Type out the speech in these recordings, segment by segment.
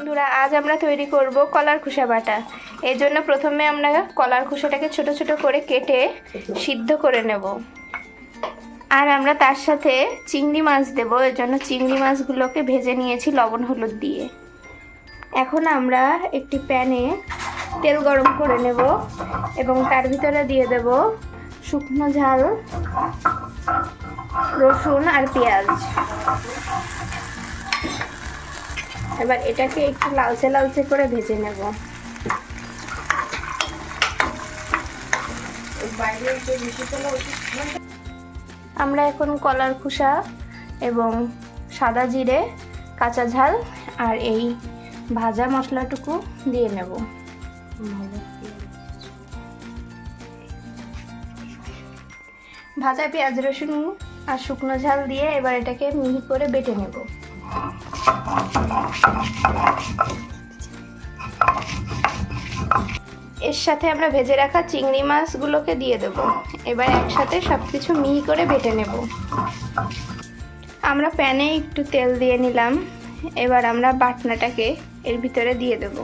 বন্ধুরা, আজ আমরা তৈরি করব কলার খোসা বাটা। এই জন্য প্রথমে আমরা কলার খোসাটাকে ছোট ছোট করে কেটে সিদ্ধ করে নেব। আর আমরা তার সাথে চিংড়ি মাছ দেব। এর জন্য চিংড়ি মাছগুলোকে ভেজে নিয়েছি লবণ হলুদ দিয়ে। এখন আমরা একটি প্যানে তেল গরম করে নেব এবং তার ভিতরে দিয়ে দেব শুকনো ঝাল, রসুন আর পেঁয়াজ। এবার এটাকে একটু লালচে লালচে করে ভেজে নেব। আমরা এখন কলার খোসা এবং সাদা জিরে, কাঁচা ঝাল আর এই ভাজা মশলাটুকু দিয়ে নেব। ভাজা পেঁয়াজ, রসুন আর শুকনো ঝাল দিয়ে এবার এটাকে মিহি করে বেটে নেব। এর সাথে আমরা ভেজে রাখা চিংড়ি মাছগুলোকে দিয়ে দেব। এবার একসাথে সবকিছু মিহি করে বেটে নেব। আমরা প্যানে একটু তেল দিয়ে নিলাম। এবার আমরা বাটনাটাকে এর ভিতরে দিয়ে দেব।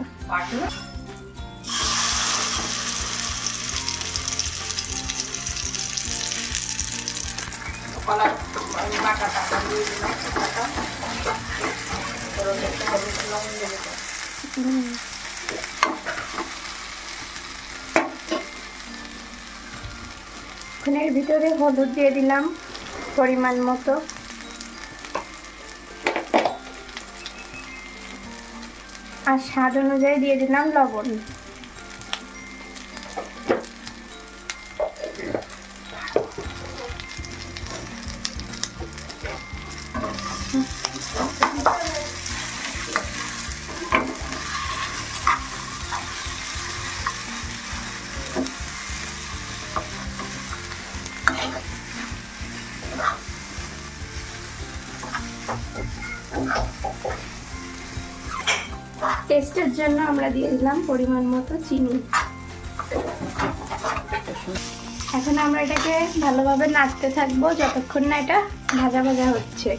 এর ভিতরে হলুদ দিয়ে দিলাম পরিমাণ মতো, আর স্বাদ অনুযায়ী দিয়ে দিলাম লবণ। টেস্টের জন্য আমরা দিয়ে দিলাম পরিমাণ মতো চিনি। এখন আমরা এটাকে ভালোভাবে নাড়তে থাকবো যতক্ষণ না এটা ভাজা ভাজা হচ্ছে।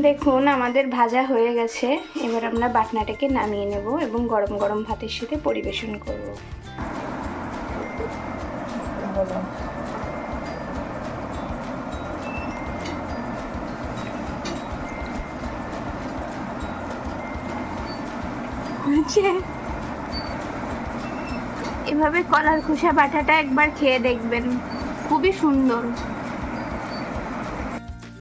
দেখুন আমাদের ভাজা হয়ে গেছে। এবার আমরা বাটনাটাকে নামিয়ে নেব এবং গরম গরম ভাতের সাথে পরিবেশন করব। এভাবে কলার খোসা বাটাটা একবার খেয়ে দেখবেন, খুবই সুন্দর।